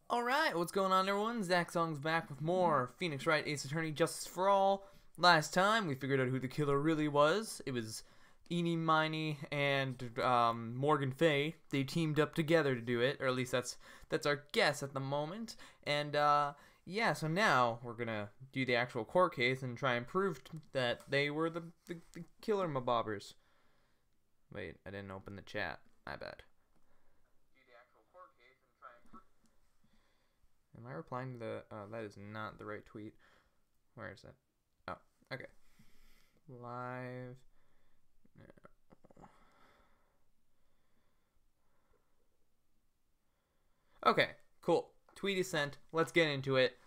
Alright, what's going on everyone? ZachSongZ back with more Phoenix Wright Ace Attorney Justice for All. Last time we figured out who the killer really was. It was Eenie, Miney, and Morgan Fay. They teamed up together to do it, or at least that's our guess at the moment. And yeah, so now we're gonna do the actual court case and try and prove that they were the killer mabobbers. Wait, I didn't open the chat. My bad. Am I replying to the, that is not the right tweet. Where is it? Oh, okay. Live now. Okay, cool. Tweet is sent. Let's get into it.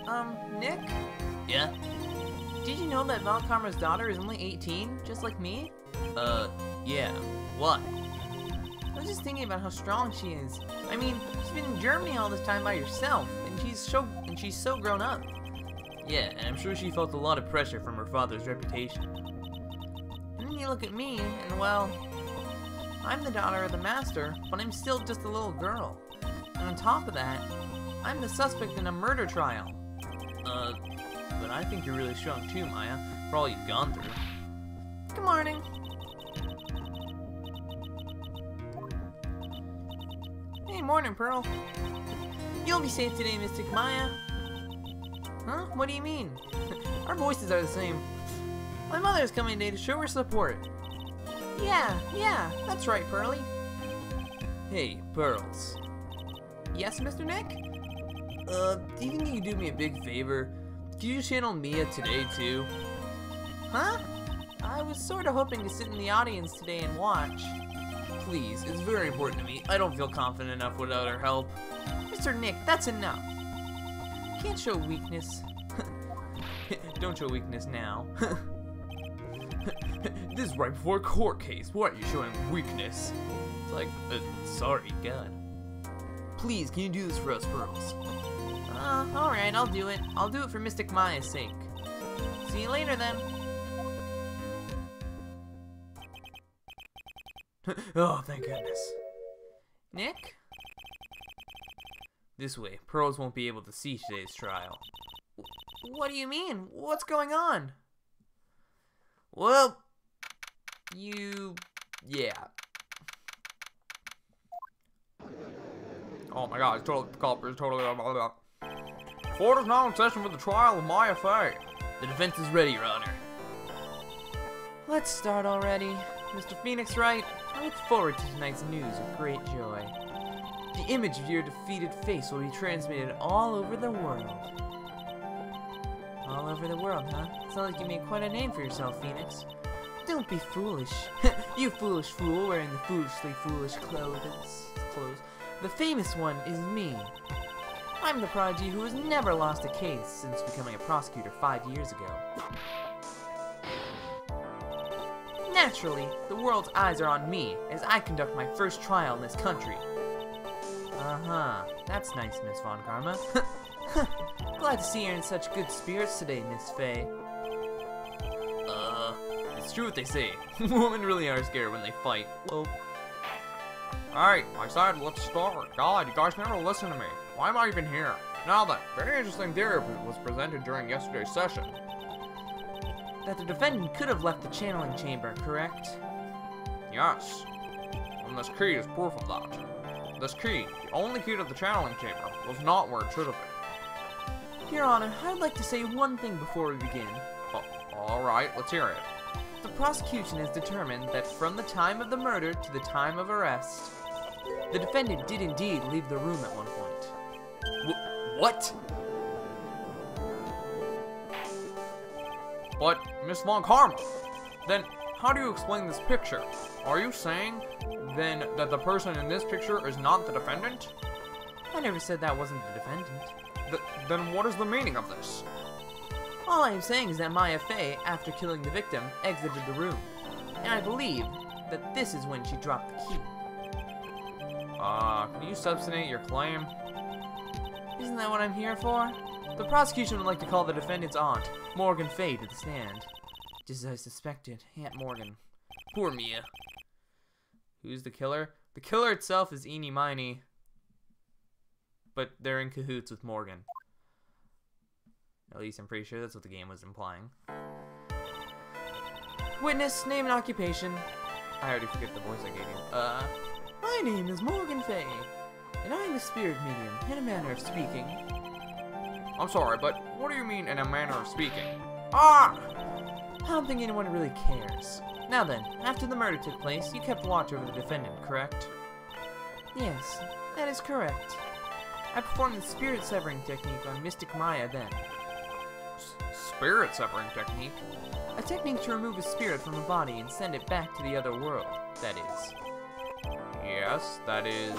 Alright. Nick? Yeah? Did you know that Valkarma's daughter is only 18, just like me? Yeah. What? I was just thinking about how strong she is. I mean, she's been in Germany all this time by herself, and she's so grown up. Yeah, and I'm sure she felt a lot of pressure from her father's reputation. And then you look at me, and well, I'm the daughter of the master, but I'm still just a little girl. And on top of that, I'm the suspect in a murder trial. But I think you're really strong too, Maya, for all you've gone through. Good morning. Hey, morning, Pearl. You'll be safe today, Mystic Maya. Huh? What do you mean? Our voices are the same. My mother is coming today to show her support. Yeah, that's right, Pearly. Hey, Pearls. Yes, Mr. Nick? Do you think you could do me a big favor? Could you channel Mia today, too? Huh? I was sort of hoping to sit in the audience today and watch. Please, it's very important to me. I don't feel confident enough without her help. Mr. Nick, that's enough. You can't show weakness. Don't show weakness now. This is right before a court case. Why are you showing weakness? It's like, sorry, God. Please, can you do this for us, Pearls? Alright, I'll do it. I'll do it for Mystic Maya's sake. See you later, then. Oh, thank goodness. Nick? This way, Pearls won't be able to see today's trial. What do you mean? What's going on? Well, yeah. Oh my God, it's totally, the culprit is totally, Court is now in session for the trial of Maya Fay. The defense is ready, Your Honor. Let's start already. Mr. Phoenix Wright, I look forward to tonight's news with great joy. The image of your defeated face will be transmitted all over the world. All over the world, huh? Sounds like you made quite a name for yourself, Phoenix. Don't be foolish. You foolish fool wearing the foolishly foolish clothes. The famous one is me. I'm the prodigy who has never lost a case since becoming a prosecutor 5 years ago. Naturally, the world's eyes are on me as I conduct my first trial in this country. Uh-huh. That's nice, Miss Von Karma. Glad to see you're in such good spirits today, Miss Fay. It's true what they say. Women really are scared when they fight. Well, alright, I said let's start. God, you guys never listen to me. Why am I even here? Now then, very interesting theory was presented during yesterday's session. That the defendant could have left the channeling chamber, correct? Yes. And this key is proof of that. This key, the only key to the channeling chamber, was not where it should have been. Your Honor, I'd like to say one thing before we begin. Alright, let's hear it. The prosecution has determined that from the time of the murder to the time of arrest, the defendant did indeed leave the room at one point. What? But, Miss Von Karma, then how do you explain this picture? Are you saying, then, that the person in this picture is not the defendant? I never said that wasn't the defendant. Then what is the meaning of this? All I am saying is that Maya Fay, after killing the victim, exited the room. And I believe that this is when she dropped the key. Can you substantiate your claim? Isn't that what I'm here for? The prosecution would like to call the defendant's aunt, Morgan Fay, to the stand. Just as I suspected, Aunt Morgan. Poor Mia. Who's the killer? The killer itself is Eenie Miney, but they're in cahoots with Morgan. At least I'm pretty sure that's what the game was implying. Witness, name and occupation. I already forget the voice I gave you. My name is Morgan Fay, and I'm a spirit medium, in a manner of speaking. I'm sorry, but what do you mean in a manner of speaking? Ah! I don't think anyone really cares. Now then, after the murder took place, you kept watch over the defendant, correct? Yes, that is correct. I performed the spirit severing technique on Mystic Maya then. Spirit severing technique? A technique to remove a spirit from a body and send it back to the other world, that is. Yes, that is...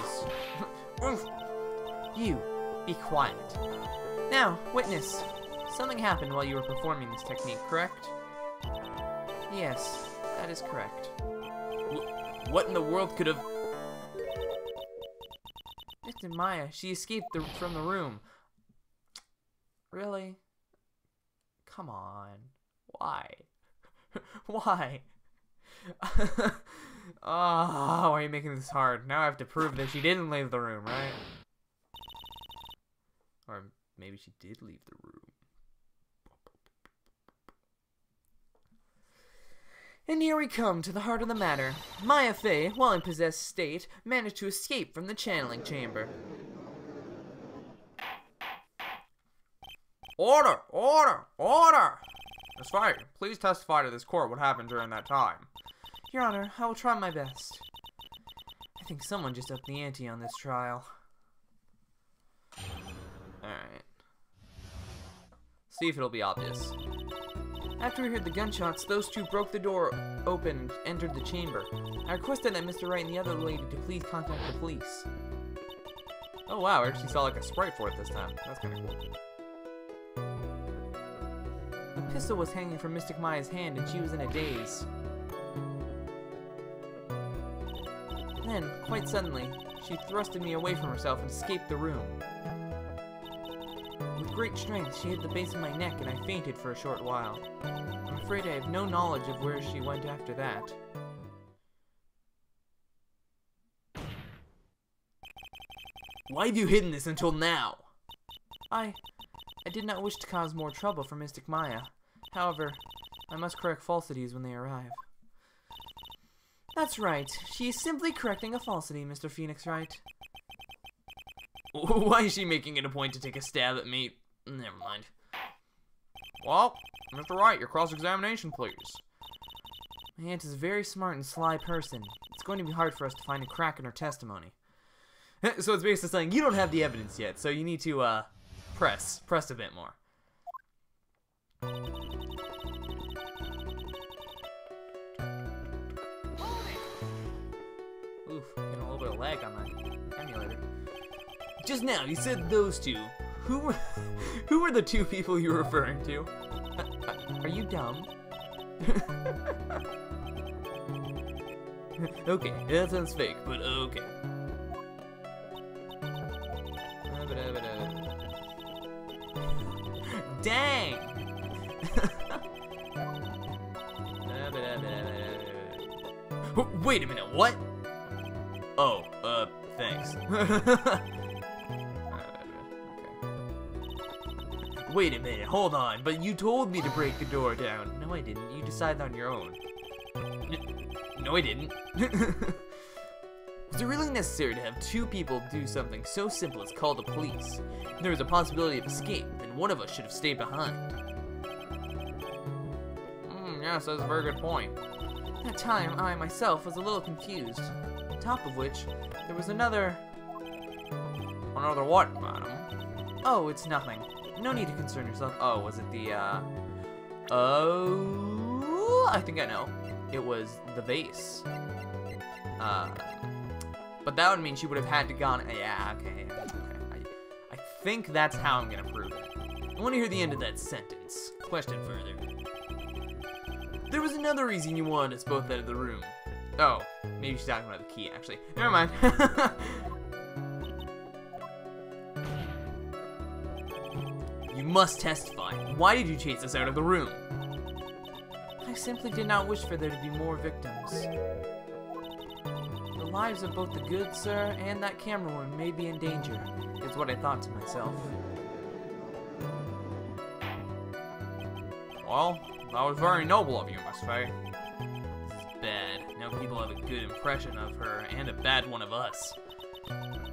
You, be quiet. Now, witness, something happened while you were performing this technique, correct? Yes, that is correct. What in the world could have... Mr. Maya, she escaped from the room. Really? Come on. Why? Why? Oh, why are you making this hard? Now I have to prove that she didn't leave the room, right? Or maybe she did leave the room. And here we come to the heart of the matter. Maya Fay, while in possessed state, managed to escape from the channeling chamber. Order! Order! Order! Miss Fay, please testify to this court what happened during that time. Your Honor, I will try my best. I think someone just upped the ante on this trial. Alright. See if it'll be obvious. After we heard the gunshots, those two broke the door open and entered the chamber. I requested that Mr. Wright and the other lady to please contact the police. Oh wow, I actually saw like a sprite for it this time. That's kind of cool. The pistol was hanging from Mystic Maya's hand and she was in a daze. Then, quite suddenly, she thrusted me away from herself and escaped the room. With great strength, she hit the base of my neck and I fainted for a short while. I'm afraid I have no knowledge of where she went after that. Why have you hidden this until now? I did not wish to cause more trouble for Mystic Maya. However, I must correct falsities when they arrive. That's right. She is simply correcting a falsity, Mr. Phoenix Wright. Why is she making it a point to take a stab at me? Never mind. Well, Mr. Wright, your cross-examination, please. My aunt is a very smart and sly person. It's going to be hard for us to find a crack in her testimony. So it's basically saying, you don't have the evidence yet, so you need to, press a bit more. Oof, getting a little bit of lag on my emulator. Just now, you said those two. Who were the two people you were referring to? Are you dumb? Okay, that sounds fake, but okay. Dang! Wait a minute, what? Oh, thanks. Wait a minute, hold on, but you told me to break the door down. No, I didn't. You decided on your own. No, I didn't. Was it really necessary to have two people do something so simple as call the police? If there was a possibility of escape, then one of us should have stayed behind. Yes, that's a very good point. At that time, I myself was a little confused. On top of which, there was another... Another what, madam? Oh, it's nothing. No need to concern yourself. Oh, was it the, Oh... I think I know. It was the VASE. But that would mean she would have had to gone... Yeah, okay. I think that's how I'm gonna prove it. I want to hear the end of that sentence. Question further. There was another reason you wanted us both out of the room. Oh, maybe she's talking about the key, actually. Never mind. You must testify. Why did you chase us out of the room? I simply did not wish for there to be more victims. The lives of both the good sir and that camerawoman may be in danger, is what I thought to myself. Well, that was very noble of you, Miss Faye. This is bad. Now people have a good impression of her and a bad one of us.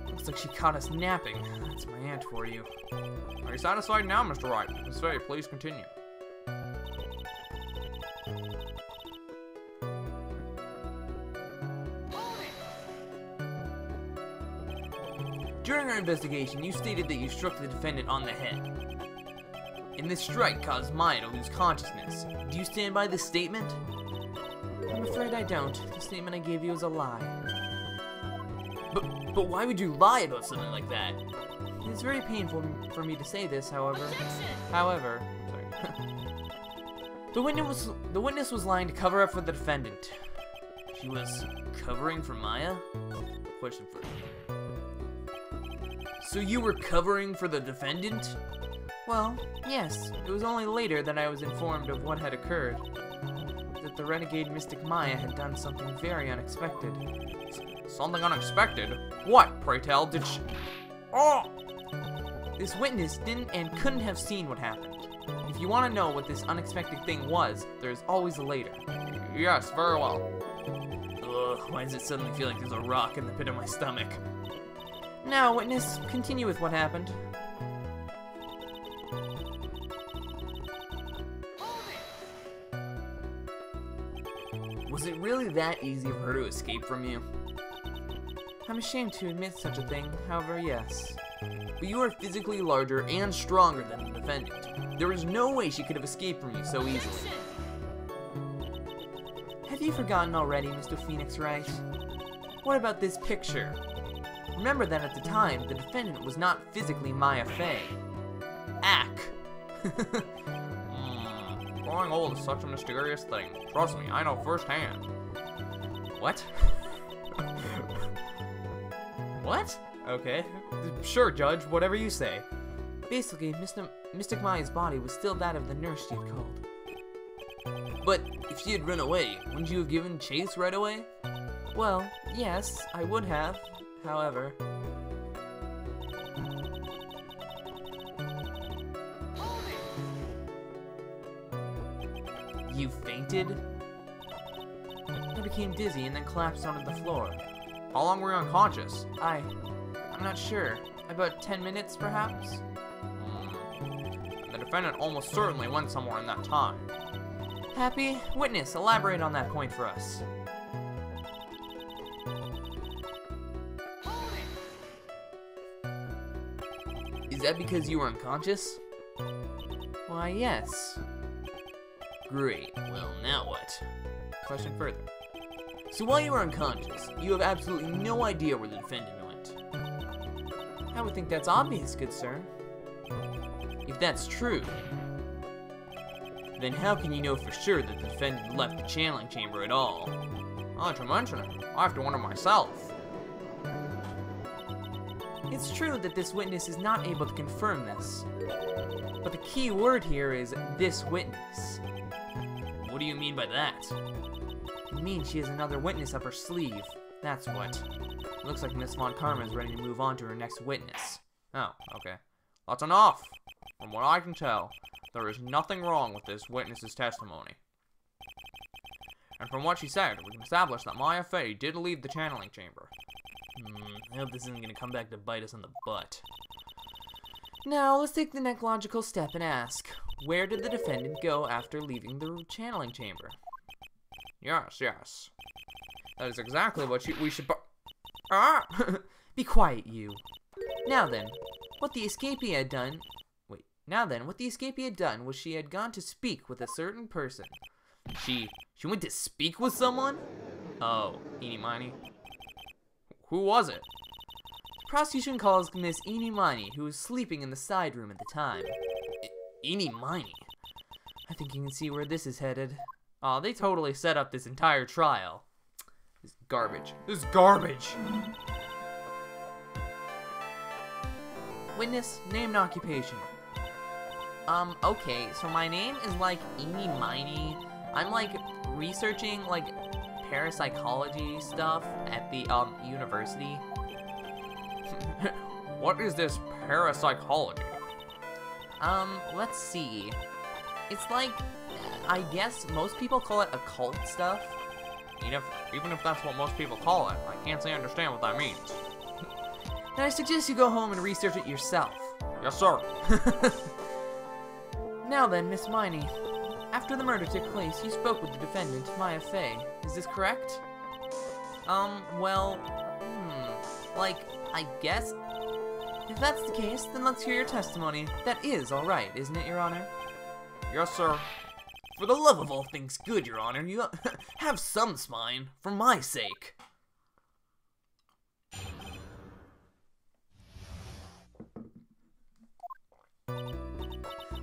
Looks like she caught us napping. That's my aunt for you. Are you satisfied now, Mr. Wright? Miss Faye, please continue. During our investigation, you stated that you struck the defendant on the head. And this strike caused Maya to lose consciousness. Do you stand by this statement? I'm afraid I don't. The statement I gave you is a lie. But why would you lie about something like that? It's very painful for me to say this, however, the witness was lying to cover up for the defendant. She was covering for Maya? Question for you. So you were covering for the defendant? Well, yes. It was only later that I was informed of what had occurred. That the renegade mystic Maya had done something very unexpected. Something unexpected? What, pray tell, did she... Oh! This witness didn't and couldn't have seen what happened. If you want to know what this unexpected thing was, there's always a later. Yes, very well. Ugh, why does it suddenly feel like there's a rock in the pit of my stomach? Now, witness, continue with what happened. Was it really that easy for her to escape from you? I'm ashamed to admit such a thing, however, yes. But you are physically larger and stronger than the defendant. There is no way she could have escaped from you so easily. Have you forgotten already, Mr. Phoenix Wright? What about this picture? Remember that at the time, the defendant was not physically Maya Fey. Ack. Growing old is such a mysterious thing. Trust me, I know firsthand. What? What? Okay. Sure, Judge, whatever you say. Basically, Mystic Maya's body was still that of the nurse she had called. But if she had run away, wouldn't you have given chase right away? Well, yes, I would have. However... You fainted? I became dizzy and then collapsed onto the floor. How long were you unconscious? I'm not sure. About 10 minutes, perhaps? The defendant almost certainly went somewhere in that time. Happy? Witness, elaborate on that point for us. Is that because you were unconscious? Why, yes. Great. Well, now what? Question further. So while you were unconscious, you have absolutely no idea where the defendant went. I would think that's obvious, good sir. If that's true, then how can you know for sure that the defendant left the channeling chamber at all? Not to mention it, I have to wonder myself. It's true that this witness is not able to confirm this. But the key word here is this witness. What do you mean by that? It means she has another witness up her sleeve. That's what. It looks like Miss Von Karma is ready to move on to her next witness. Oh, okay. That's enough. From what I can tell, there is nothing wrong with this witness's testimony. And from what she said, we can establish that Maya Fey did leave the channeling chamber. I hope this isn't going to come back to bite us in the butt. Now, let's take the next logical step and ask, where did the defendant go after leaving the channeling chamber? Yes. That is exactly what we should... Be quiet, you. Now then, what the escapee had done was she had gone to speak with a certain person. She went to speak with someone? Oh, eeny miny. Who was it? Prosecution calls Miss Eeny Miny, who was sleeping in the side room at the time. Eeny Miny? I think you can see where this is headed. Aw, they totally set up this entire trial. This is garbage. This is garbage! Witness, name and occupation. Okay, so my name is, like, Eeny Miny. I'm, like, researching, like, parapsychology stuff at the, university. What is this parapsychology? Let's see. It's like, I guess most people call it occult stuff. Even if that's what most people call it, I can't say understand what that means. And I suggest you go home and research it yourself. Yes, sir. Now then, Miss Miney, after the murder took place, you spoke with the defendant, Maya Fey. Is this correct? Like, I guess? If that's the case, then let's hear your testimony. That is all right, isn't it, Your Honor? Yes, sir. For the love of all things good, Your Honor, you have some spine, for my sake.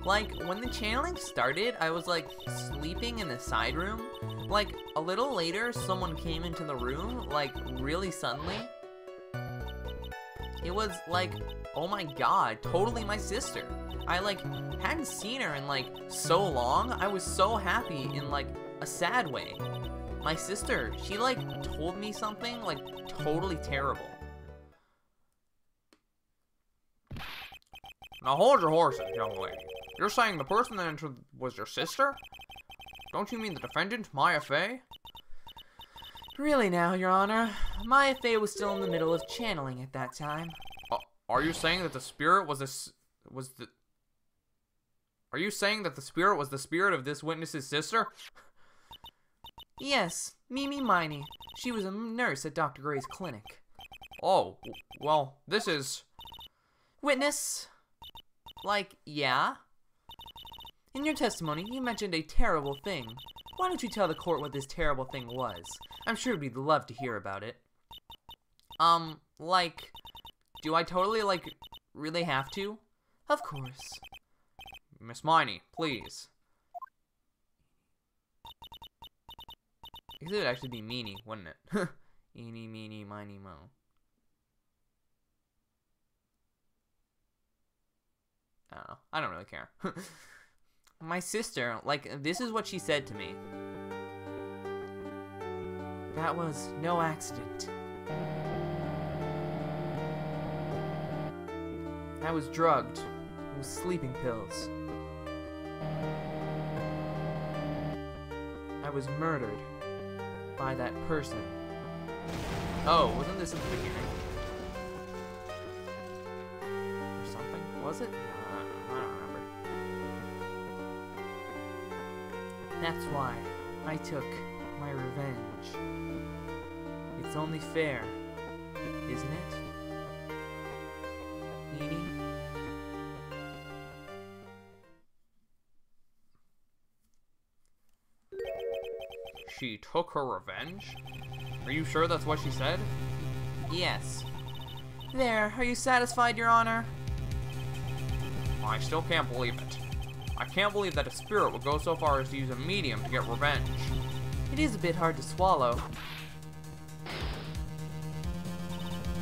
Like, when the channeling started, I was, like, sleeping in the side room. Like, a little later, someone came into the room, like, really suddenly. It was, like, oh my god, totally my sister. I, like, hadn't seen her in, like, so long. I was so happy in, like, a sad way. My sister, she, like, told me something, like, totally terrible. Now hold your horses, young lady. You're saying the person that entered was your sister? Don't you mean the defendant, Maya Fey? Really now, Your Honor. Maya Fey was still in the middle of channeling at that time. Are you saying that the spirit was Are you saying that the spirit was the spirit of this witness's sister? Yes, Mimi Miney. She was a nurse at Dr. Gray's clinic. Oh, well, this is... Witness? Like, yeah? In your testimony, you mentioned a terrible thing. Why don't you tell the court what this terrible thing was? I'm sure we'd love to hear about it. Like, do I totally, like, really have to? Of course. Miss Miney, please. I guess it would actually be meanie, wouldn't it? Eeny, meeny, miny, mo. I don't know. I don't really care. My sister, like, this is what she said to me. That was no accident. I was drugged with sleeping pills. I was murdered by that person. Oh, wasn't this in the beginning? Or something? Was it? I don't remember. That's why I took my revenge. It's only fair, isn't it? Edie? She took her revenge? Are you sure that's what she said? Yes. There, are you satisfied, Your Honor? I still can't believe it. I can't believe that a spirit would go so far as to use a medium to get revenge. It is a bit hard to swallow.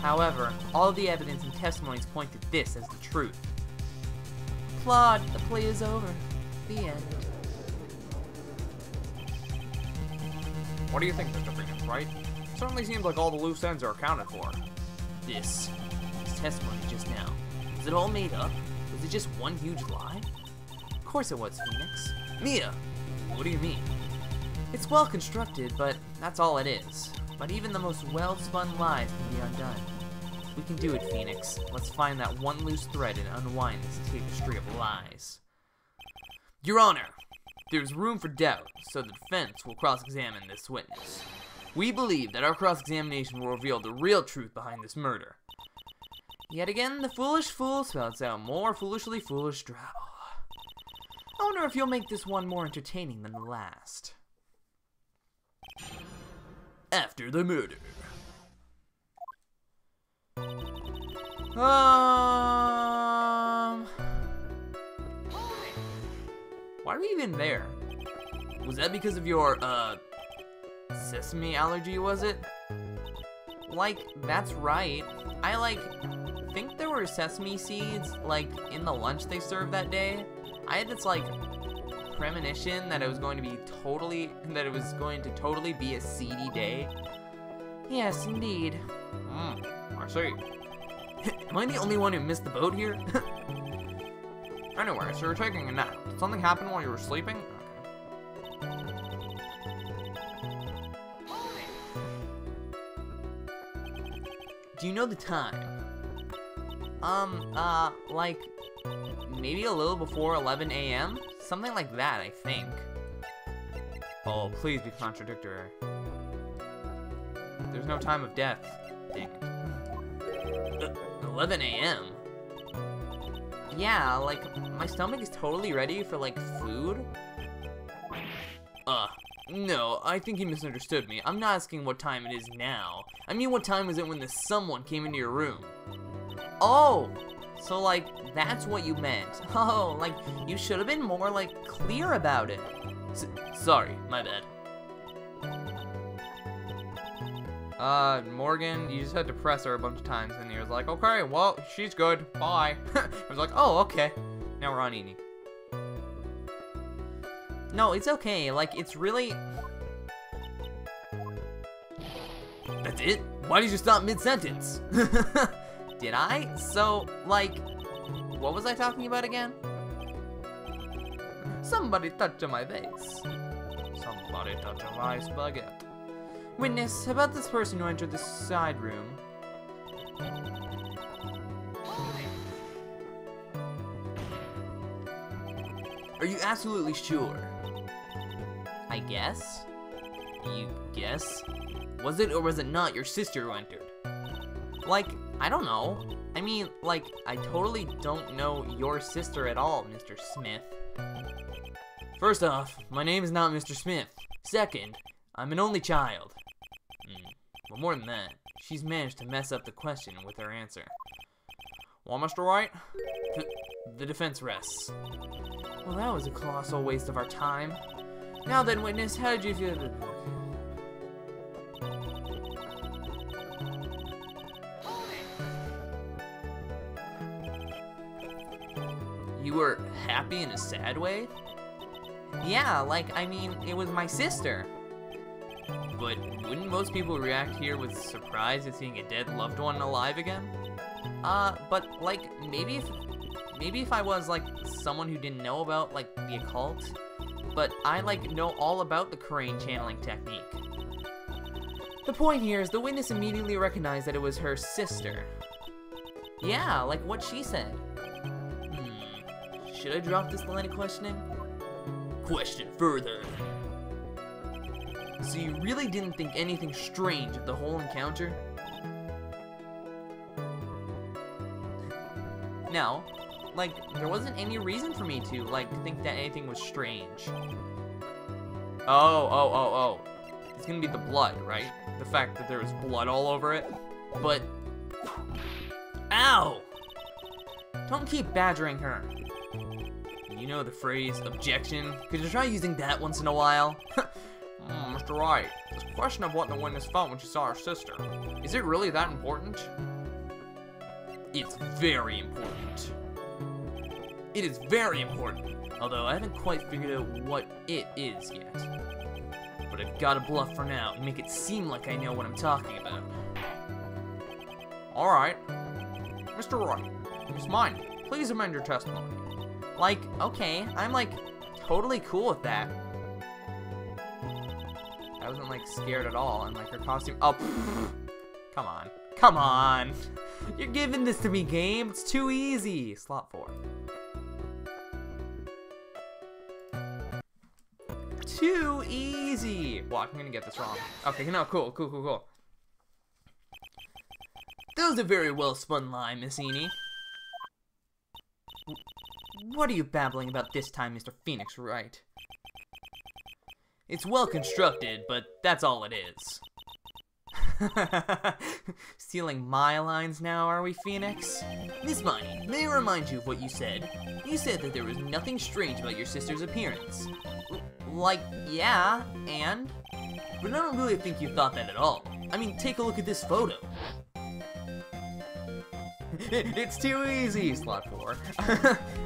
However, all of the evidence and testimonies point to this as the truth. Claude, the play is over. The end. What do you think, Mr. Phoenix, Wright? Certainly seems like all the loose ends are accounted for. This testimony just now, was it all made up? Was it just one huge lie? Of course it was, Phoenix. Mia, what do you mean? It's well constructed, but that's all it is. But even the most well-spun lies can be undone. We can do it, Phoenix. Let's find that one loose thread and unwind this tapestry of lies. Your Honor, there's room for doubt, so the defense will cross-examine this witness. We believe that our cross-examination will reveal the real truth behind this murder. Yet again, the foolish fool spouts out more foolishly foolish drabble. I wonder if you'll make this one more entertaining than the last. After the murder. Why are we even there? Was that because of your, sesame allergy, was it? Like, that's right. I, like, think there were sesame seeds, like, in the lunch they served that day. I had this, like, premonition that it was going to totally be a seedy day. Yes, indeed. I see. Am I the only one who missed the boat here? Anyway, so you're taking a nap. Did something happen while you were sleeping? Do you know the time? Like, maybe a little before 11 a.m.? Something like that, I think. Oh, please be contradictory. There's no time of death. Dang it. 11 a.m.? Yeah, like, my stomach is totally ready for, like, food. No, I think you misunderstood me. I'm not asking what time it is now. I mean, what time was it when the someone came into your room? Oh! So, like, that's what you meant. Oh, like, you should have been more, like, clear about it. Sorry, my bad. Morgan, you just had to press her a bunch of times, and he was like, okay, well, she's good, bye. I was like, oh, okay. Now we're on Eni. No, it's okay, like, it's really... That's it? Why did you stop mid-sentence? Did I? So, like, what was I talking about again? Somebody touch my vase. Somebody touch my spaghetti. Witness, about this person who entered the side room. Are you absolutely sure? I guess? You guess? Was it or was it not your sister who entered? Like, I don't know. I mean, like, I totally don't know your sister at all, Mr. Smith. First off, my name is not Mr. Smith. Second, I'm an only child. But more than that, she's managed to mess up the question with her answer. Well, Mr. Wright? The defense rests. Well, that was a colossal waste of our time. Now then, witness, how did you feel? You were happy in a sad way? Yeah, like, I mean, it was my sister. But wouldn't most people react here with surprise at seeing a dead loved one alive again? But, like, maybe if I was, like, someone who didn't know about, like, the occult, but I, like, know all about the Crane channeling technique. The point here is the witness immediately recognized that it was her sister. Yeah, like what she said. Should I drop this line of questioning? Question further. So you really didn't think anything strange of the whole encounter? No. Like, there wasn't any reason for me to, like, think that anything was strange. Oh. It's gonna be the blood, right? The fact that there was blood all over it. But... Ow! Don't keep badgering her. You know the phrase, objection? Could you try using that once in a while? Mr. Wright, this question of what the witness felt when she saw her sister, is it really that important? It's very important. It is very important, although I haven't quite figured out what it is yet. But I've got to bluff for now and make it seem like I know what I'm talking about. Alright. Mr. Wright, Miss Mine, please amend your testimony. Like, okay, I'm like totally cool with that. I wasn't like scared at all, and like her costume. Oh, come on. Come on. You're giving this to me, game. It's too easy. Slot 4. Too easy. Watch, I'm gonna get this wrong. Okay, no, cool. That was a very well spun lie, Miss Eni. What are you babbling about this time, Mr. Phoenix Wright? It's well constructed, but that's all it is. Stealing my lines now, are we, Phoenix? Miss Miney, may I remind you of what you said? You said that there was nothing strange about your sister's appearance. Like, yeah, and? But I don't really think you thought that at all. I mean, take a look at this photo. It's too easy, slot 4.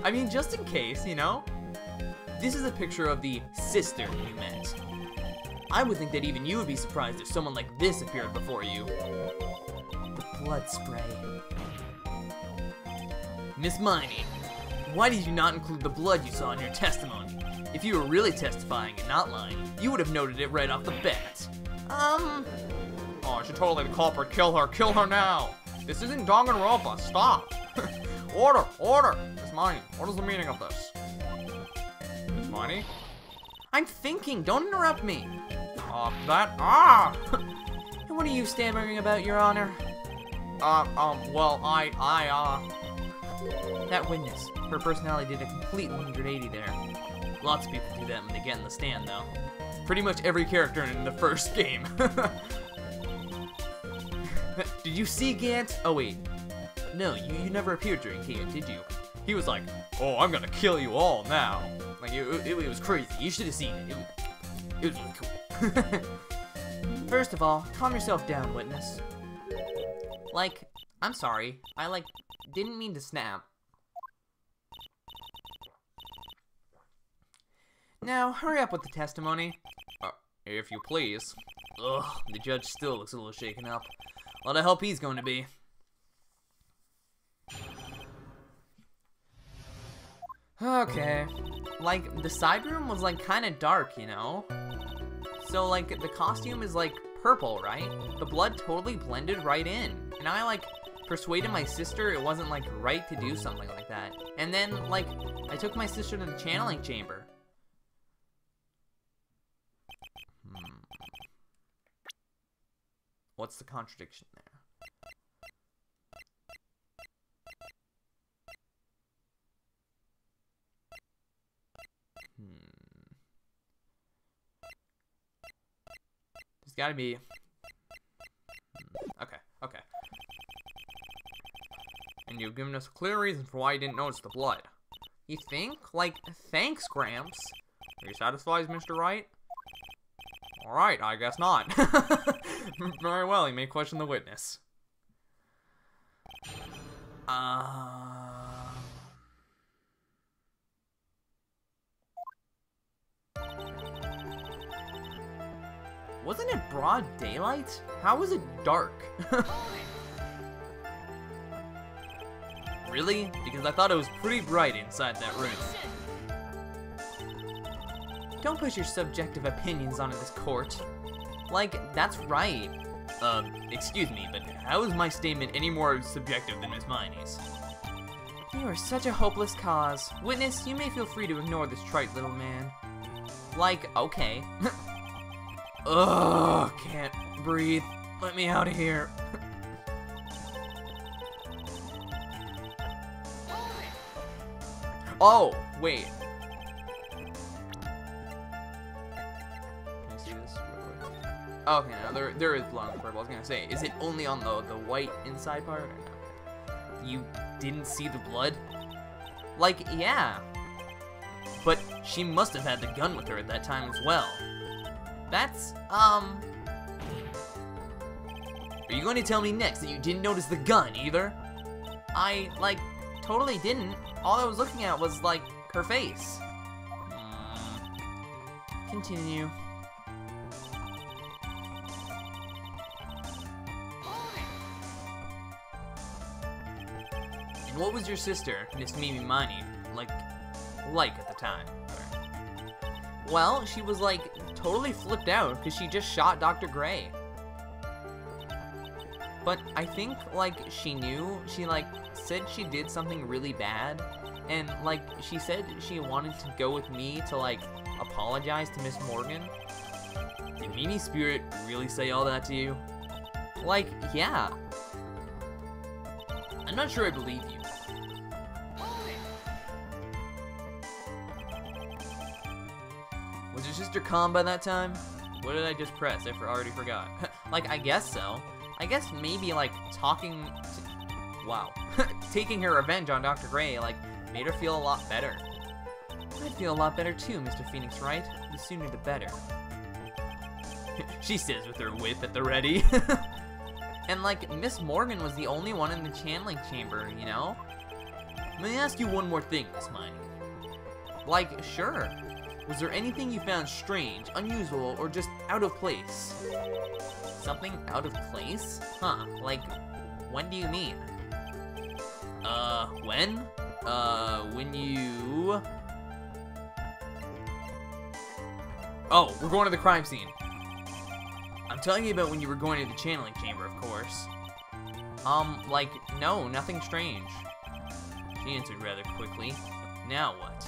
I mean, just in case, you know? This is a picture of the sister you met. I would think that even you would be surprised if someone like this appeared before you. The blood spray. Miss Miney, why did you not include the blood you saw in your testimony? If you were really testifying and not lying, you would have noted it right off the bat. Oh, I should totally the culprit. Kill her now. This isn't Danganronpa, stop. Order. Miss Miney, what is the meaning of this? Miss Miney? I'm thinking, don't interrupt me. And what are you stammering about, Your Honor? Well, That witness, her personality did a complete 180 there. Lots of people do that when they get in the stand, though. Pretty much every character in the first game. Did you see Gant? Oh wait, no, you never appeared during Gant, did you? He was like, oh, I'm gonna kill you all now. like it was crazy. You should have seen it. It was really cool. First of all, calm yourself down, witness. Like, I'm sorry. I didn't mean to snap. Now, hurry up with the testimony. If you please. Ugh, the judge still looks a little shaken up. A lot of help he's going to be. Okay. Like, the side room was, kind of dark, you know? So, the costume is, purple, right? The blood totally blended right in. And I, persuaded my sister it wasn't, right to do something like that. And then, I took my sister to the channeling chamber. What's the contradiction there? There's gotta be... Okay. And you've given us a clear reason for why you didn't notice the blood. You think? Thanks, Gramps. Are you satisfied, Mr. Wright? Alright, I guess not. Very well, you may question the witness. Wasn't it broad daylight? How was it dark? Really? Because I thought it was pretty bright inside that room. Don't push your subjective opinions onto this court. That's right. Excuse me, but how is my statement any more subjective than Miss Miney's? You are such a hopeless cause. Witness, you may feel free to ignore this trite little man. Okay. Ugh, can't breathe. Let me out of here. Oh, wait. Okay, now there is blood on the purple. I was gonna say, is it only on the white inside part or no? You didn't see the blood? Yeah. But she must have had the gun with her at that time as well. That's, Are you going to tell me next that you didn't notice the gun either? I, totally didn't. All I was looking at was, her face. Continue. And what was your sister, Miss Mimi Miney, like at the time? Well, she was, totally flipped out because she just shot Dr. Gray. But I think, she knew, she, said she did something really bad, and, she said she wanted to go with me to, apologize to Miss Morgan. Did Mimi Spirit really say all that to you? Yeah. I'm not sure I believe you. Was your sister calm by that time? What did I just press? I already forgot. I guess so. I guess maybe, talking to... Wow. Taking her revenge on Dr. Gray, made her feel a lot better. I'd feel a lot better too, Mr. Phoenix Wright. The sooner the better. She says with her whip at the ready. And, like, Miss Morgan was the only one in the channeling chamber, you know? Let me ask you one more thing, Miss Miney. Like, sure. Was there anything you found strange, unusual, or just out of place? Something out of place? Huh, like, when do you mean? When? When you... Oh, we're going to the crime scene. I'm telling you about when you were going to the channeling chamber, of course. Like, no, nothing strange. She answered rather quickly. Now what?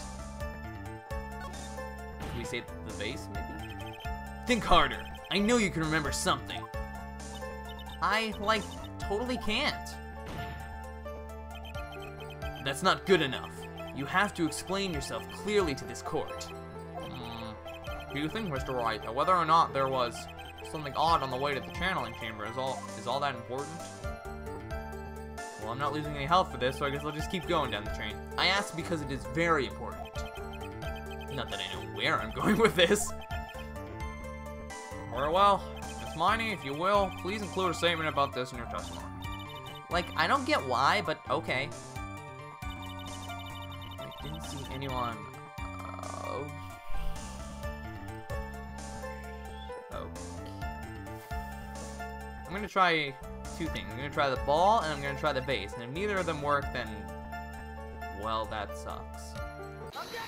Can we say the vase, maybe? Think harder. I know you can remember something. I, like, totally can't. That's not good enough. You have to explain yourself clearly to this court. Do you think, Mr. Wright, that whether or not there was something odd on the way to the channeling chamber is all that important? Well, I'm not losing any health for this, so I guess I'll just keep going down the train. I asked because it is very important. Not that I know where I'm going with this. Very well. Miss Miney, if you will, please include a statement about this in your testimony. Like, I don't get why, but okay. I didn't see anyone... I'm gonna try two things. I'm gonna try the ball and I'm gonna try the vase. And if neither of them work, then... well, that sucks. Objection!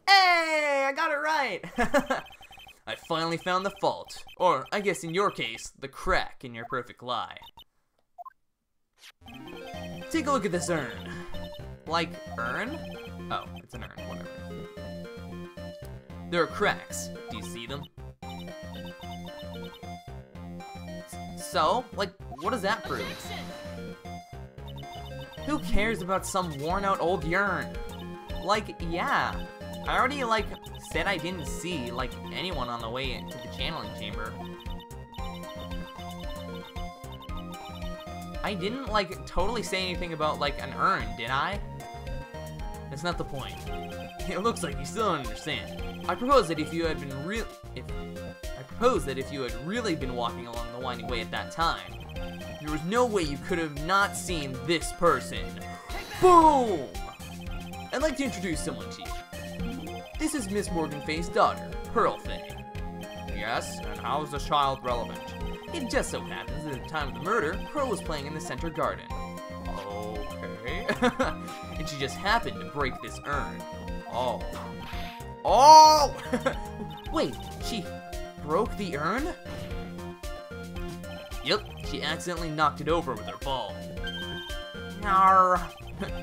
Hey, I got it right! I finally found the fault. Or, I guess in your case, the crack in your perfect lie. Take a look at this urn. Like, urn? Oh, it's an urn, whatever. There are cracks. Do you see them? So, like, what does that prove? Who cares about some worn-out old urn? Like, yeah. I already, like, said I didn't see, like, anyone on the way into the channeling chamber. I didn't, like, totally say anything about, like, an urn, did I? That's not the point. It looks like you still don't understand. I propose that if you had really been walking along the winding way at that time, there was no way you could have not seen this person. Boom! I'd like to introduce someone to you. This is Miss Morgan Faye's daughter, Pearl Faye. Yes, and how is this child relevant? It just so happens that at the time of the murder, Pearl was playing in the center garden. Okay. And she just happened to break this urn. Oh. Oh! Wait, she broke the urn? Yep, she accidentally knocked it over with her ball. Nar.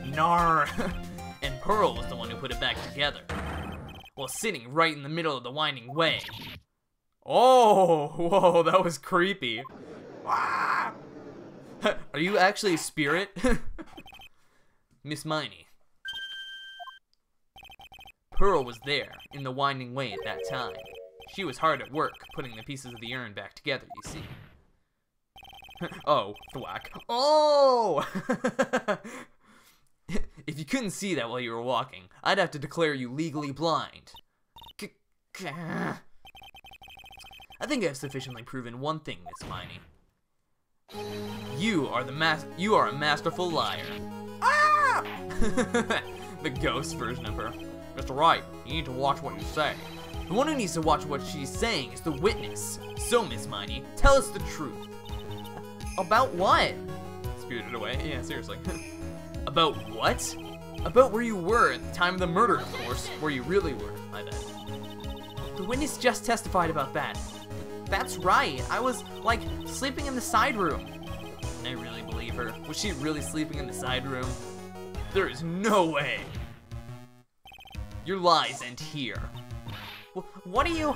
Nar. And Pearl was the one who put it back together, while sitting right in the middle of the winding way. Oh, whoa, that was creepy. Ah! Are you actually a spirit? Miss Miney. Pearl was there, in the winding way at that time. She was hard at work, putting the pieces of the urn back together, you see. Oh, thwack. Oh! If you couldn't see that while you were walking, I'd have to declare you legally blind. I think I've sufficiently proven one thing, Miss Miney. You are a masterful liar. Ah! The ghost version of her. Mr. Wright, you need to watch what you say. The one who needs to watch what she's saying is the witness. So, Miss Miney, tell us the truth. About what? Spirited away. Yeah, seriously. About what? About where you were at the time of the murder, of course. Where you really were, I bet. The witness just testified about that. That's right. I was, like, sleeping in the side room. I really believe her. Was she really sleeping in the side room? There is no way. Your lies end here. What are you...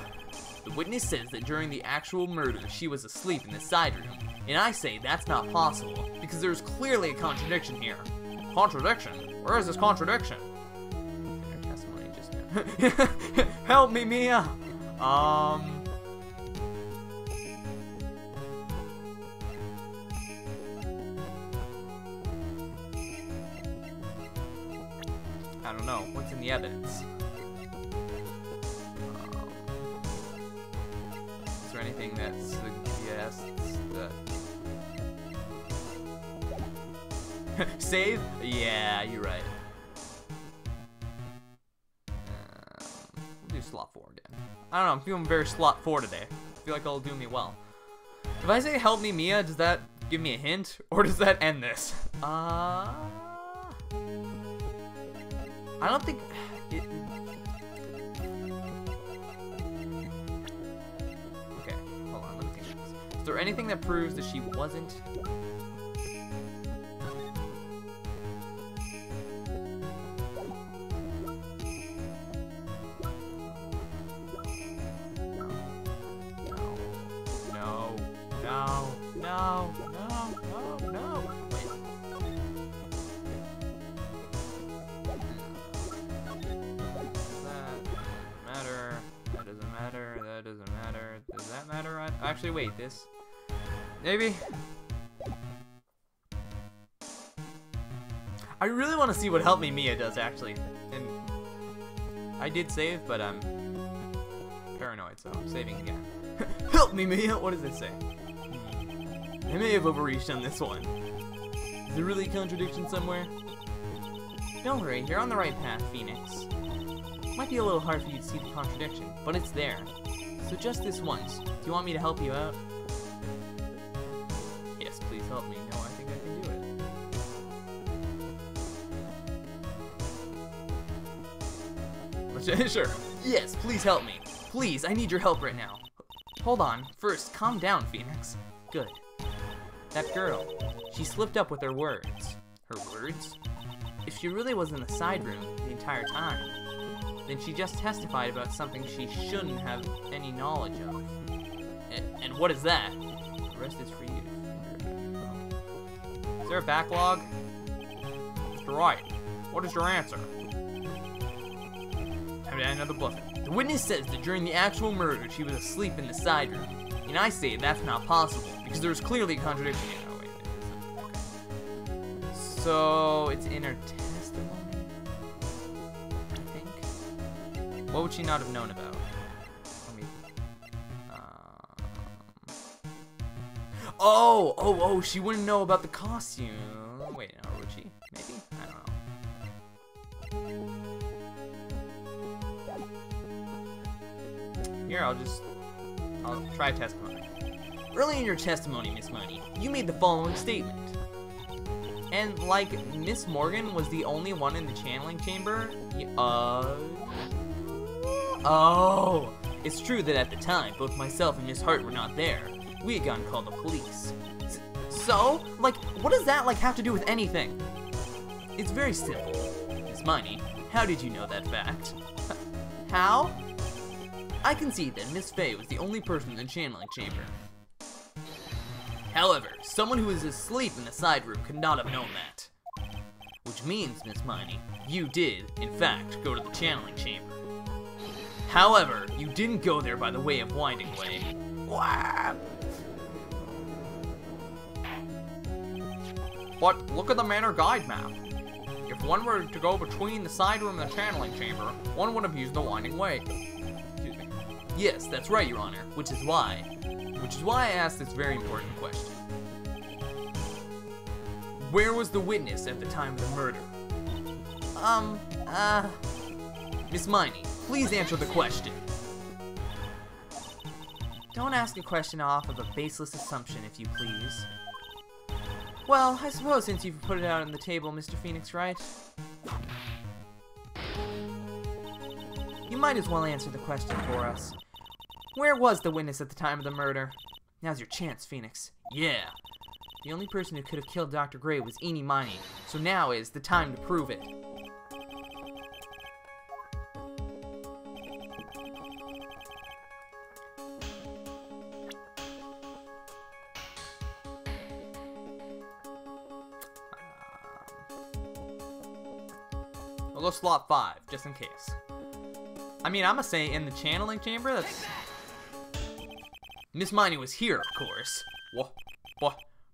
The witness says that during the actual murder, she was asleep in the side room. And I say that's not possible, because there's clearly a contradiction here. Contradiction? Where is this contradiction? Their testimony just now. Help me, Mia! I don't know. What's in the evidence? Is there anything that suggests that Save? Yeah, you're right. We'll do slot 4 again. I don't know, I'm feeling very slot 4 today. I feel like it'll do me well. If I say help me Mia, does that give me a hint? Or does that end this? I don't think... Okay, hold on, let me think of this. Is there anything that proves that she wasn't... No. Wait. That doesn't matter. Does that matter? Actually, wait, this... Maybe? I really want to see what Help Me Mia does, actually. And I did save, but I'm paranoid, so I'm saving again. Help me, Mia! What does it say? I may have overreached on this one. Is there really a contradiction somewhere? Don't worry, you're on the right path, Phoenix. Might be a little hard for you to see the contradiction, but it's there. So just this once, do you want me to help you out? Yes, please help me. No, I think I can do it. Sure. Yes, please help me. Please, I need your help right now. Hold on. First, calm down, Phoenix. Good. That girl, she slipped up with her words. Her words? If she really was in the side room the entire time, then she just testified about something she shouldn't have any knowledge of. And what is that? The rest is for you. Is there a backlog? Mr. Wright, what is your answer? Time to add another bluffing. The witness says that during the actual murder, she was asleep in the side room. And I say that's not possible, because there is clearly a contradiction. Oh, wait, okay. So, it's in her testimony, I think. What would she not have known about? Let me... Oh, she wouldn't know about the costume. Wait, no, would she? Maybe? I don't know. Here, I'll try testimony. Early in your testimony, Miss Money, you made the following statement. And, like, Miss Morgan was the only one in the channeling chamber, Oh! It's true that at the time, both myself and Miss Hart were not there. We had gone called the police. So? Like, what does that, like, have to do with anything? It's very simple. Miss Money, how did you know that fact? How? I concede that Miss Fey was the only person in the channeling chamber. However, someone who was asleep in the side room could not have known that. Which means, Miss Miney, you did, in fact, go to the channeling chamber. However, you didn't go there by the way of Winding Way. But look at the Manor Guide map. If one were to go between the side room and the channeling chamber, one would have used the Winding Way. Excuse me. Yes, that's right, Your Honor, which is why I asked this very important question. Where was the witness at the time of the murder? Miss Miney, please answer the question. Don't ask a question off of a baseless assumption, if you please. Well, I suppose since you've put it out on the table, Mr. Phoenix, Wright? You might as well answer the question for us. Where was the witness at the time of the murder? Now's your chance, Phoenix. Yeah. The only person who could have killed Dr. Gray was Eenie Miney, so now is the time to prove it. We'll go slot 5, just in case. I mean, I'm gonna say in the channeling chamber, that's... Miss Miney was here, of course.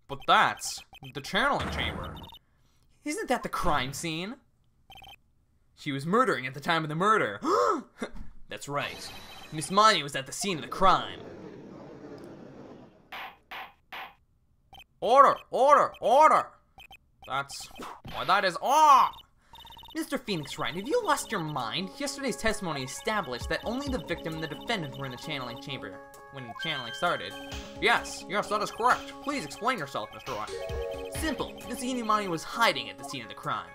But that's the channeling chamber. Isn't that the crime scene? She was murdering at the time of the murder. That's right. Miss Miney was at the scene of the crime. Order! Order! Order! that is all. Mr. Phoenix Wright, have you lost your mind? Yesterday's testimony established that only the victim and the defendant were in the channeling chamber when the channeling started. Yes, that is correct. Please explain yourself, Mr. Wright. Simple. Miss Inimani was hiding at the scene of the crime.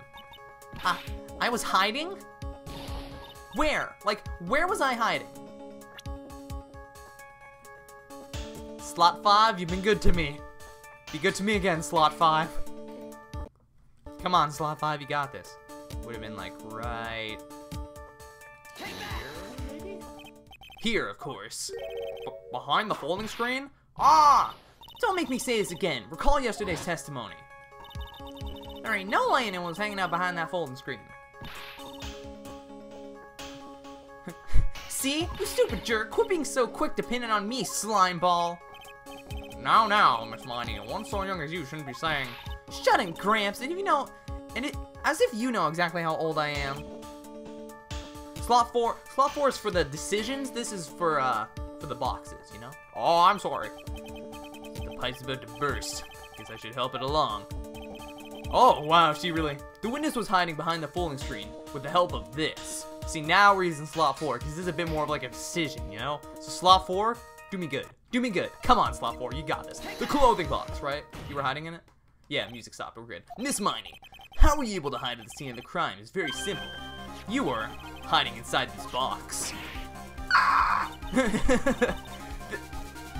I was hiding? Where? Like, where was I hiding? Slot 5, you've been good to me. Be good to me again, Slot 5. Come on, Slot 5, you got this. Would have been like right here, maybe? Here, of course. Behind the folding screen? Don't make me say this again. Recall yesterday's testimony. There ain't no way anyone was hanging out behind that folding screen. See? You stupid jerk. Quit being so quick depending on me, slime ball. Now, Miss Miney, one so young as you shouldn't be saying... Shut it, Gramps. And if you know... as if you know exactly how old I am. Slot 4 is for the decisions. This is for the boxes, you know? Oh, I'm sorry. The pipe's about to burst. Guess I should help it along. Oh, wow, The witness was hiding behind the folding screen with the help of this. See, now we're using slot 4, because this is a bit more of like a decision, you know? So slot 4, do me good. Do me good. Come on, slot 4, you got this. The clothing box, right? You were hiding in it? Yeah, music stopped, we're good. Miss Miney, how were you able to hide at the scene of the crime? It's very simple. You were hiding inside this box.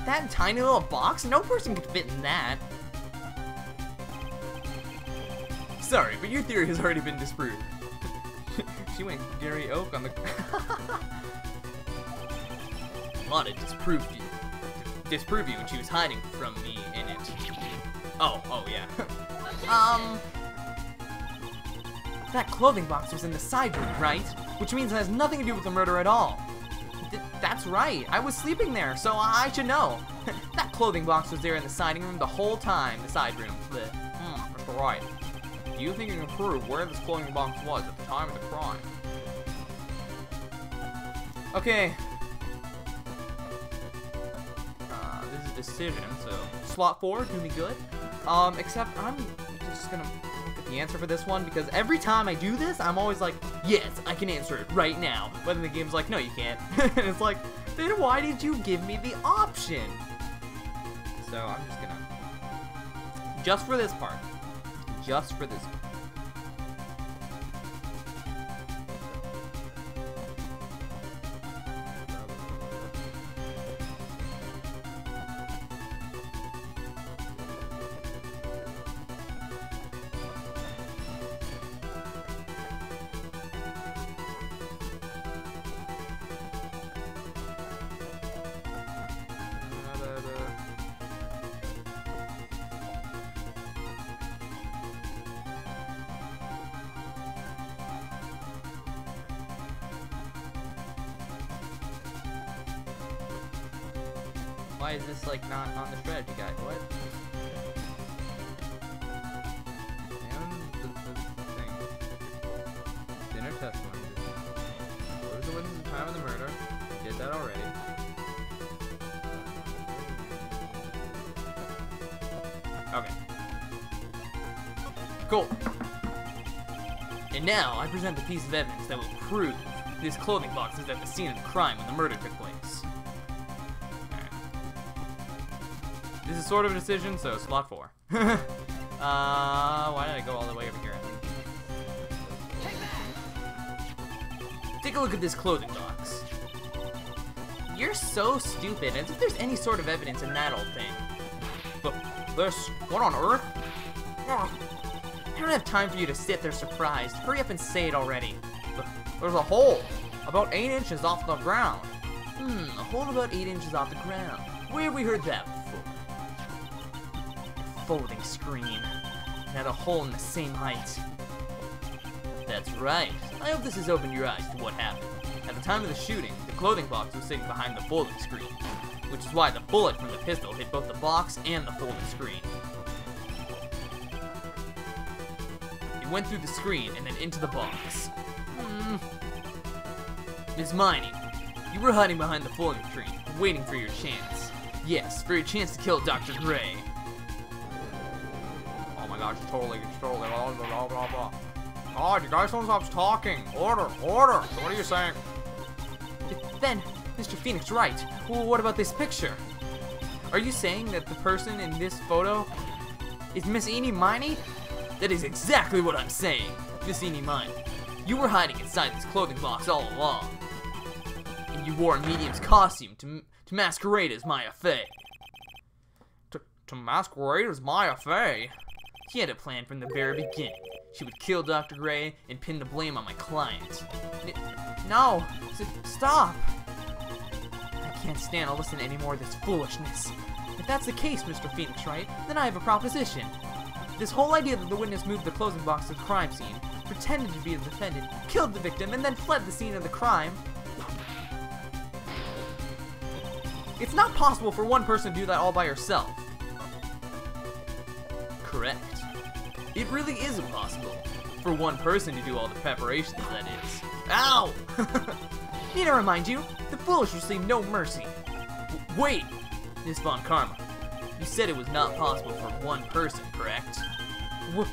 That tiny little box? No person could fit in that. Sorry, but your theory has already been disproved. She went Gary Oak on the... Wanted to disprove you when she was hiding from me in it. Oh yeah. That clothing box was in the side room, right? Which means it has nothing to do with the murder at all. That's right. I was sleeping there, so I should know. That clothing box was there in the siding room the whole time. The side room. Mr. Wright, do you think you can prove where this clothing box was at the time of the crime? Okay. This is a decision, so slot 4, do me good. Except I'm just gonna look at the answer for this one, because every time I do this, I'm always like, yes, I can answer it right now. But then the game's like, no, you can't. And it's like, then why did you give me the option? So I'm just gonna, just for this part. Just for this part. Why is this like not on the strategy guide? What? And the thing. Dinner testimony. What was the witness at the time of the murder? We did that already. Okay. Cool. And now I present the piece of evidence that will prove this clothing box is at the scene of the crime when the murder took place. This is sort of a decision, so slot 4. Why did I go all the way over here? Take a look at this clothing box. You're so stupid, as if there's any sort of evidence in that old thing. But this, what on earth? I don't have time for you to sit there surprised. Hurry up and say it already. There's a hole about 8 inches off the ground. A hole about 8 inches off the ground. Where have we heard that before? Folding screen. It had a hole in the same height. That's right. I hope this has opened your eyes to what happened. At the time of the shooting, the clothing box was sitting behind the folding screen, which is why the bullet from the pistol hit both the box and the folding screen. It went through the screen and then into the box. Miss Miney, you were hiding behind the folding screen, waiting for your chance. Yes, for your chance to kill Dr. Gray. Oh my god, she's totally, blah, blah, blah, blah. God, you guys don't stop talking. Order, order. So what are you saying? Then, Mr. Phoenix Wright, well, what about this picture? Are you saying that the person in this photo is Miss Eenie Miney? That is exactly what I'm saying, Miss Eenie Miney. You were hiding inside this clothing box all along. And you wore a medium's costume to masquerade as Maya Fey. To masquerade as Maya Fey? She had a plan from the very beginning. She would kill Dr. Gray and pin the blame on my client. No! Stop! I can't stand to listen to any more of this foolishness. If that's the case, Mr. Phoenix Wright, then I have a proposition. This whole idea that the witness moved the closing box to the crime scene, pretended to be the defendant, killed the victim, and then fled the scene of the crime. It's not possible for one person to do that all by herself. Correct. It really is impossible for one person to do all the preparations, that is. Ow! Need to remind you, the foolish receive no mercy. Wait, Miss Von Karma. You said it was not possible for one person, correct? You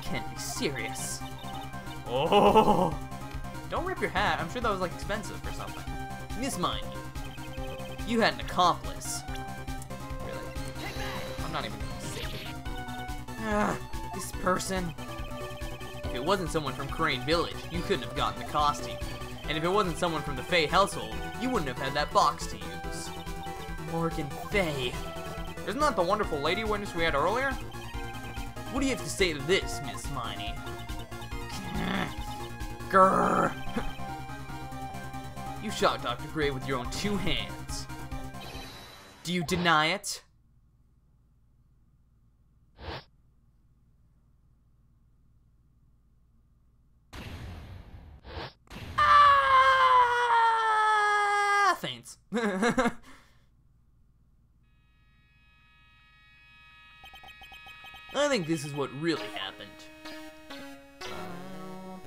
can't be serious. Oh! Don't rip your hat. I'm sure that was like expensive or something. Miss Miney, you had an accomplice. Really? I'm not even gonna say it. This person. If it wasn't someone from Crane Village, you couldn't have gotten the costume. And if it wasn't someone from the Fey household, you wouldn't have had that box to use. Morgan Fey. Isn't that the wonderful lady witness we had earlier? What do you have to say to this, Miss Miney? Grrr. You shot Dr. Gray with your own 2 hands. Do you deny it? Ah! Faints. I think this is what really happened.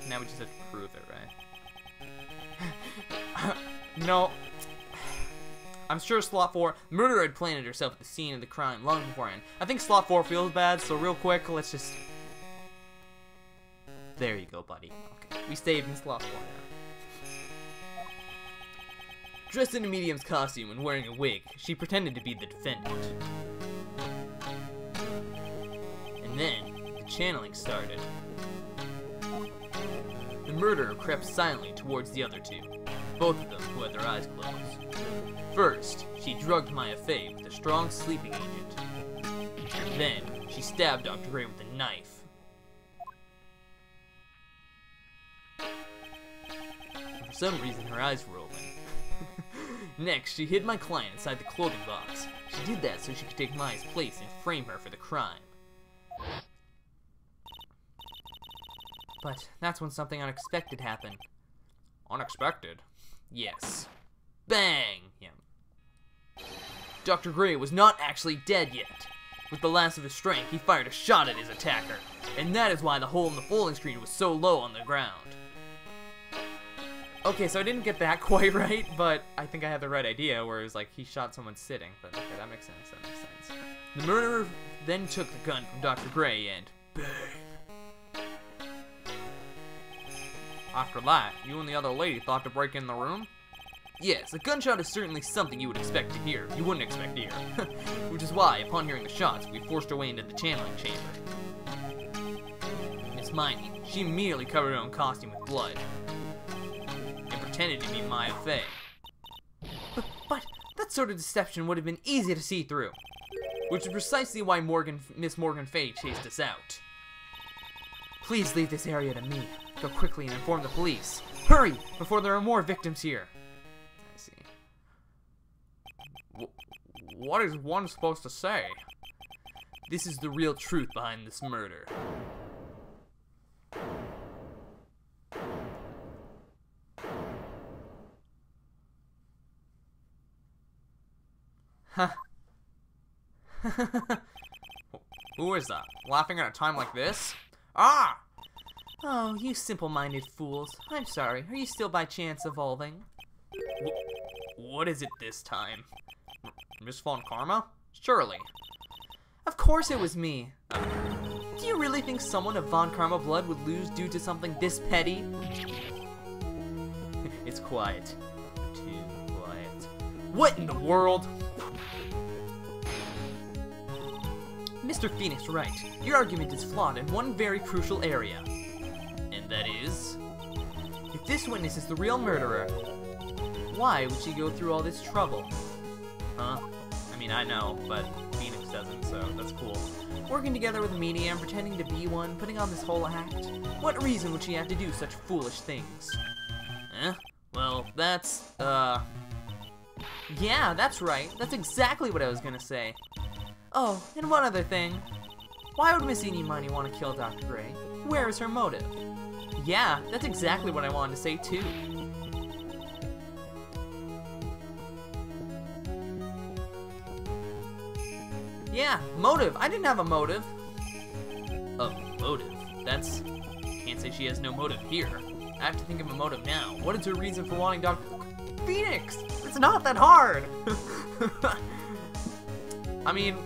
Now we just have to prove it, right? No. I'm sure Slot 4, The murderer had planted herself at the scene of the crime long beforehand. I think Slot 4 feels bad, so real quick, let's just... There you go, buddy. Okay, we saved in Slot 4 now. Dressed in a medium's costume and wearing a wig, she pretended to be the defendant. And then, the channeling started. The murderer crept silently towards the other 2, both of them who had their eyes closed. First, she drugged Maya Fey with a strong sleeping agent. And then, she stabbed Dr. Gray with a knife. For some reason, her eyes were open. Next, she hid my client inside the clothing box. She did that so she could take Maya's place and frame her for the crime. But that's when something unexpected happened. unexpected. Yes. Bang! Yeah. Dr. Gray was not actually dead yet. With the last of his strength, he fired a shot at his attacker, and that is why the hole in the folding screen was so low on the ground. Okay, so I didn't get that quite right, but I think I had the right idea, where it was like he shot someone sitting, but okay, that makes sense, that makes sense. The murderer then took the gun from Dr. Gray and bang! After that, you and the other lady thought to break in the room? Yes, a gunshot is certainly something you would expect to hear. You wouldn't expect to hear. Which is why, upon hearing the shots, we forced our way into the channeling chamber. Miss Miney, she immediately covered her own costume with blood. And pretended to be Maya Fey. But that sort of deception would have been easy to see through. Which is precisely why Miss Morgan Fey chased us out. Please leave this area to me. Go quickly and inform the police. Hurry, before there are more victims here. I see. What is one supposed to say? This is the real truth behind this murder. Huh. Who is that? Laughing at a time like this? Ah! Oh, you simple-minded fools. I'm sorry. Are you still by chance evolving? What is it this time? Miss Von Karma? Surely. Of course it was me. Do you really think someone of Von Karma blood would lose due to something this petty? It's quiet. Too quiet. What in the world? Mr. Phoenix Wright, your argument is flawed in one very crucial area. And that is... if this witness is the real murderer, why would she go through all this trouble? Huh? I mean, I know, but Phoenix doesn't, so that's cool. Working together with the media and pretending to be one, putting on this whole act. What reason would she have to do such foolish things? Well, that's, yeah, that's right. That's exactly what I was gonna say. Oh, and one other thing. Why would Miss Eenie Miney want to kill Dr. Gray? Where is her motive? Yeah, that's exactly what I wanted to say, too. Yeah, motive. I didn't have a motive. A motive? That's... can't say she has no motive here. I have to think of a motive now. What is her reason for wanting Dr. Phoenix? It's not that hard! I mean,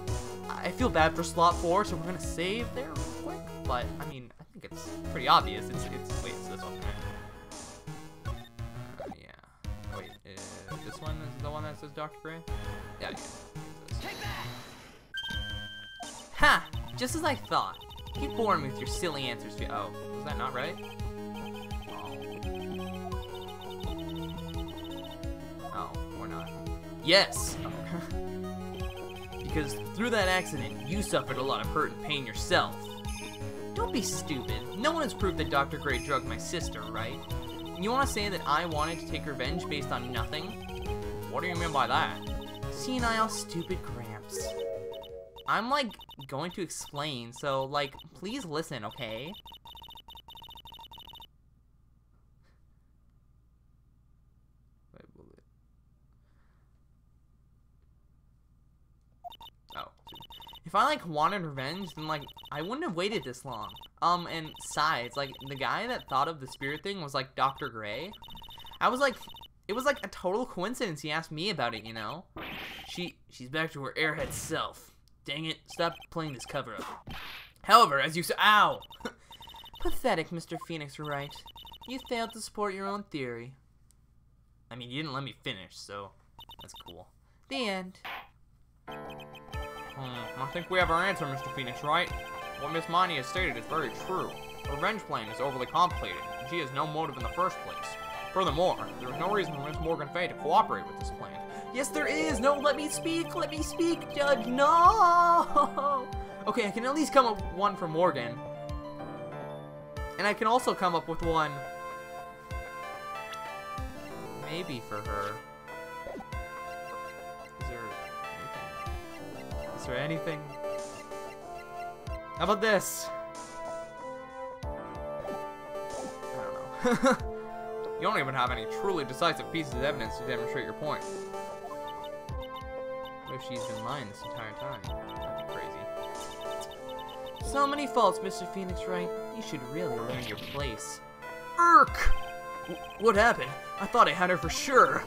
I feel bad for slot 4, so we're gonna save there real quick. But, I mean, I think it's pretty obvious. Wait, it's this one, right? Yeah. Wait, this one is the one that says Dr. Gray? Yeah, yeah. Ha! Just as I thought. Keep boring me with your silly answers. Oh, was that not right? Oh, or not. Yes! Because through that accident, you suffered a lot of hurt and pain yourself. Don't be stupid. No one has proved that Dr. Gray drugged my sister, right? You want to say that I wanted to take revenge based on nothing? What do you mean by that? Senile, stupid Gramps. I'm, like, going to explain, so, like, please listen, okay? Oh. If I, like, wanted revenge, then, like, I wouldn't have waited this long. And besides, like, the guy that thought of the spirit thing was, like, Dr. Gray. I was, like, it was, like, a total coincidence he asked me about it, you know? She's back to her airhead self. Dang it, stop playing this cover-up. However, as you said— ow! Pathetic, Mr. Phoenix Wright. You failed to support your own theory. I mean, you didn't let me finish, so that's cool. The end. I think we have our answer, Mr. Phoenix Wright. What Miss Miney has stated is very true. Her revenge plan is overly complicated, and she has no motive in the first place. Furthermore, there is no reason for Miss Morgan Fay to cooperate with this plan. Yes, there is! No, let me speak, Judge! No! Okay, I can at least come up with one for Morgan. And I can also come up with one... maybe for her. Is there anything? How about this? I don't know. You don't even have any truly decisive pieces of evidence to demonstrate your point. What if she's been lying this entire time? That'd be crazy. So many faults, Mr. Phoenix Wright. You should really learn your place. Irk! What happened? I thought I had her for sure.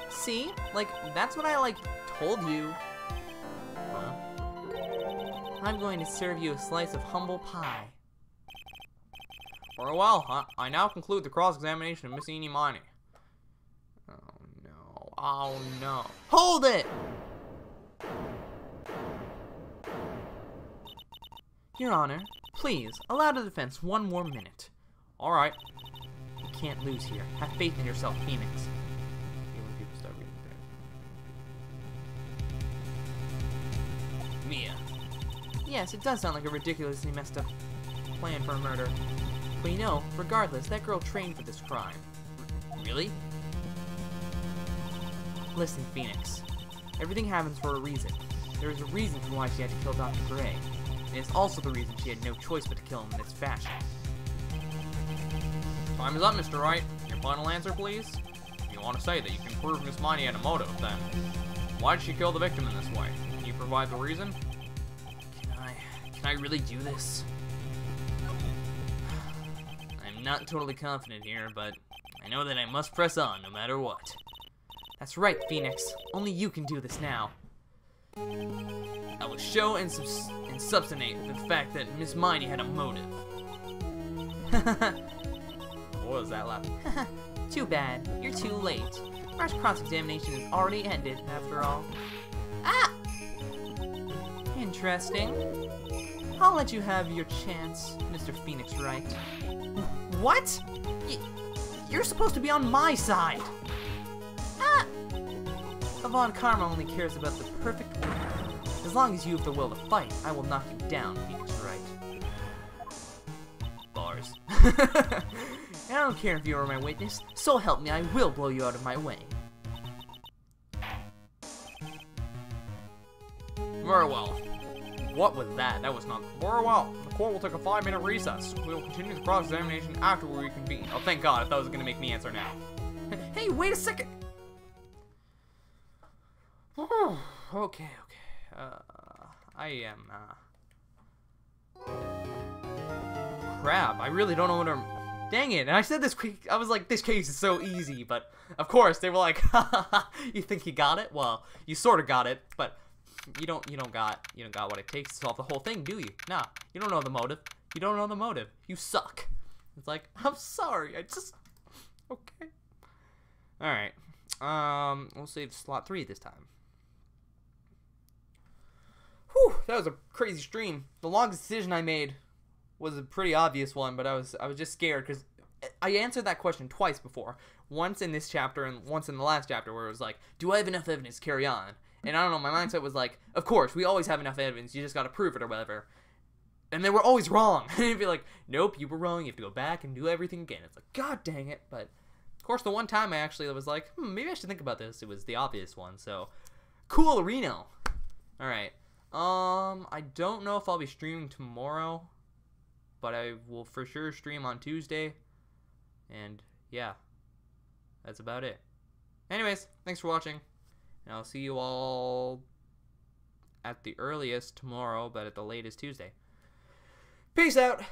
See? Like, that's what I, like, told you. Huh? I'm going to serve you a slice of humble pie. Very well, I now conclude the cross-examination of Miss Eenie Miney. Oh no. Oh no. Hold it! Your Honor, please, allow the defense one more minute. Alright. You can't lose here. Have faith in yourself, Phoenix. Mia. Yes, it does sound like a ridiculously messed up plan for a murder. But you know, regardless, that girl trained for this crime. Really? Listen, Phoenix. Everything happens for a reason. There is a reason for why she had to kill Dr. Gray. And it's also the reason she had no choice but to kill him in this fashion. Time is up, Mr. Wright. Your final answer, please? If you want to say that you can prove Miss Miney had a motive, then why did she kill the victim in this way? Can you provide the reason? Can I really do this? I'm not totally confident here, but I know that I must press on no matter what. That's right, Phoenix. Only you can do this now. I will show and substantiate the fact that Miss Miney had a motive. What was that laugh? Too bad. You're too late. Our cross-examination is already ended, after all. Ah! Interesting. I'll let you have your chance, Mr. Phoenix Wright. What? You're supposed to be on my side! Ah! Von Karma only cares about the perfect will. As long as you have the will to fight, I will knock you down, Phoenix Wright. Bars. I don't care if you are my witness, so help me, I will blow you out of my way. Very well. What was that? That was not... Very well. The court will take a 5-minute recess. We will continue the cross-examination after we reconvene. Oh, thank God. I thought it was going to make me answer now. Hey, wait a second! Okay. I am, Crap, I really don't know what I'm... Dang it, and I said this quick, I was like, this case is so easy, but of course, they were like, you think you got it? Well, you sort of got it, but you don't got what it takes to solve the whole thing, do you? Nah, you don't know the motive. You don't know the motive. You suck. It's like, I'm sorry, okay. Alright, we'll save slot 3 this time. Whew, that was a crazy stream. The longest decision I made was a pretty obvious one, but I was just scared because I answered that question twice before. Once in this chapter and once in the last chapter where it was like, do I have enough evidence to carry on? And I don't know, my mindset was like, of course, we always have enough evidence, you just gotta prove it or whatever. And they were always wrong. And it'd be like, nope, you were wrong, you have to go back and do everything again. It's like, god dang it. But, of course, the one time I actually was like, maybe I should think about this, it was the obvious one, so. Cool, Reno. Alright. I don't know if I'll be streaming tomorrow, but I will for sure stream on Tuesday, and yeah, that's about it. Anyways, thanks for watching, and I'll see you all at the earliest tomorrow, but at the latest Tuesday. Peace out!